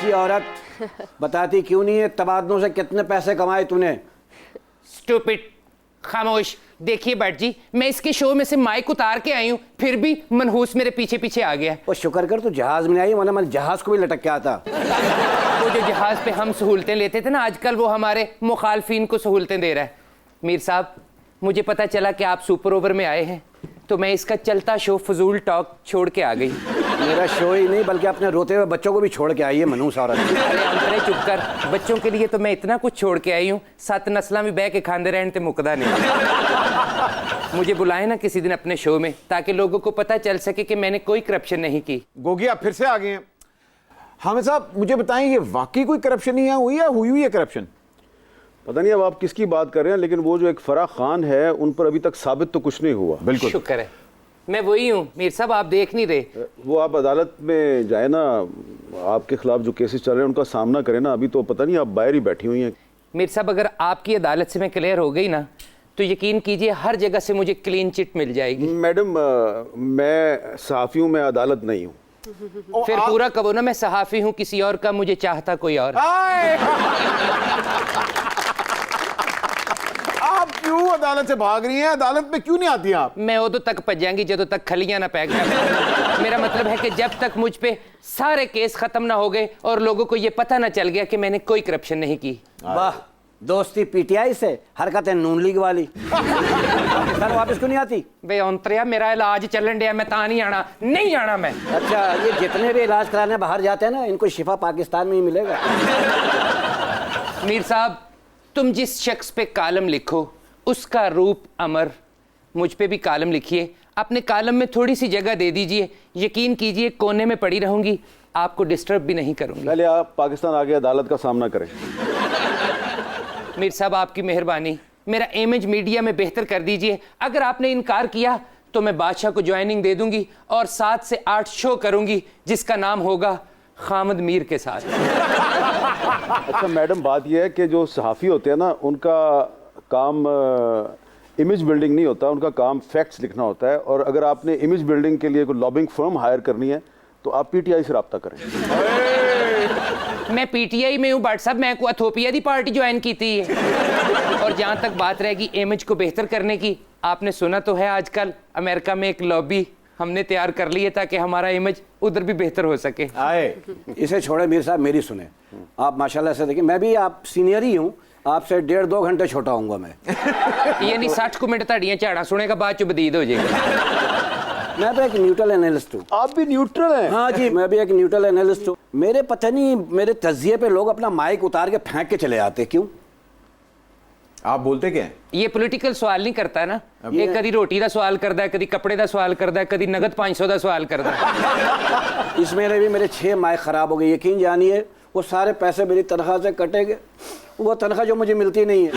बच्ची औरत, बताती क्यों नहीं है तबादलों से कितने पैसे कमाए तूने? स्टूपिड, खामोश। देखिए बट जी, मैं इसके शो में से माइक उतार के आई हूँ, फिर भी मनहूस मेरे पीछे पीछे आ गया। वो शुक्र कर तू जहाज में आई, वरना मैं जहाज को भी लटक के आता। वो जो जहाज पे हम सहूलतें लेते थे ना, आजकल वो हमारे मुखालफिन को सहूलतें दे रहा है। मीर साहब, मुझे पता चला कि आप सुपर ओवर में आए हैं, तो मैं इसका चलता शो फजूल टॉक छोड़ के आ गई। मेरा शो ही नहीं बल्कि अपने रोते हुए बच्चों को भी छोड़ के आई है मनहूस औरत। अरे अंतरे चुप कर, बच्चों के लिए तो मैं इतना कुछ छोड़ के आई हूँ, 7 नस्लां भी बह के खांदे रहने ते मुकदा नहीं। मुझे बुलाए ना किसी दिन अपने शो में, ताकि लोगों को पता चल सके कि मैंने कोई करप्शन नहीं की। गोगी आप फिर से आ गए हैं। हामिद साहब मुझे बताएं, ये वाकई कोई करप्शन ही हुई है, हुई है करप्शन? पता नहीं अब आप किसकी बात कर रहे हैं, लेकिन वो जो एक फराह खान है उन पर अभी तक साबित तो कुछ नहीं हुआ। बिल्कुल शुक्र है, मैं वही हूँ मीर साहब, आप देख नहीं रहे। वो आप अदालत में जाए ना, आपके खिलाफ जो केसेस चल रहे हैं उनका सामना करें ना। अभी तो पता नहीं आप बाहर ही बैठी हुई हैं। मीर साहब, अगर आपकी अदालत से मैं क्लियर हो गई ना, तो यकीन कीजिए हर जगह से मुझे क्लीन चिट मिल जाएगी। मैडम मैं सहाफ़ी हूँ, मैं अदालत नहीं हूँ। फिर पूरा कहो ना, मैं सहाफ़ी हूँ किसी और का, मुझे चाहता कोई और। आप क्यों अदालत से भाग रही हैं? अदालत में क्यों नहीं आती आप? मैं उदो तक भज जाएंगी जदों तक खलियां ना पैक जाए। मेरा मतलब है कि जब तक मुझ पे सारे केस खत्म ना हो गए और लोगों को ये पता ना चल गया कि मैंने कोई करप्शन नहीं की। वाह, दोस्ती पीटीआई से, हरकतें नून लीग वाली। सर वापस क्यों नहीं आती? बे अंतरिया, मेरा इलाज चलन दिया, मैं ता नहीं आना, नहीं आना मैं। अच्छा, ये जितने भी इलाज कराने बाहर जाते हैं ना, इनको शिफा पाकिस्तान में ही मिलेगा। मीर साहब, तुम जिस शख्स पे कालम लिखो उसका रूप अमर। मुझ पे भी कालम लिखिए, अपने कालम में थोड़ी सी जगह दे दीजिए, यकीन कीजिए कोने में पड़ी रहूंगी, आपको डिस्टर्ब भी नहीं करूंगी। पहले आप पाकिस्तान आगे अदालत का सामना करें। मीर साहब, आपकी मेहरबानी, मेरा इमेज मीडिया में बेहतर कर दीजिए। अगर आपने इनकार किया तो मैं बादशाह को ज्वाइनिंग दे दूंगी और 7 से 8 शो करूंगी, जिसका नाम होगा खामद मीर के साथ। अच्छा मैडम, बात यह है कि जो सहाफ़ी होते हैं ना, उनका काम इमेज बिल्डिंग नहीं होता, उनका काम फैक्ट्स लिखना होता है। और अगर आपने इमेज बिल्डिंग के लिए कोई लॉबिंग फर्म हायर करनी है तो आप पीटीआई से रब्ता करें। मैं पीटीआई में हूँ बट साहब, मैं को अथोपिया दी पार्टी ज्वाइन की थी। और जहाँ तक बात रहेगी इमेज को बेहतर करने की, आपने सुना तो है आजकल अमेरिका में एक लॉबी हमने तैयार कर ली है ताकि हमारा इमेज उधर भी बेहतर हो सके। आए, इसे छोड़े मीर साहब, मेरी सुने। आप माशाल्लाह से देखिए, मैं भी आप सीनियर ही हूँ, आपसे 1.5-2 घंटे छोटा हूँगा मैं। ये नहीं 60 मिनट ताड़ियाँ झाड़ा सुनेगा, बाद चो बदीद हो जाएगा। मैं तो एक न्यूट्रल एनालिस्ट हूँ। आप भी न्यूट्रल हैं? हाँ जी, मैं भी एक न्यूट्रल एनालिस्ट हूँ। मेरे पता नहीं, मेरे तजिए पे लोग अपना माइक उतार के फेंक के चले आते, क्यों? आप बोलते क्या हैं? ये पॉलिटिकल सवाल नहीं करता ना, ये कदी रोटी का सवाल करता है, कदी कपड़े का सवाल करता है, कदी नगद 500 का सवाल करता है। इस महीने भी मेरे 6 माइक खराब हो गए, यकीन जानिए। वो सारे पैसे मेरी तनख्वाह से कटेंगे, वो तनख्वाह जो मुझे मिलती नहीं है।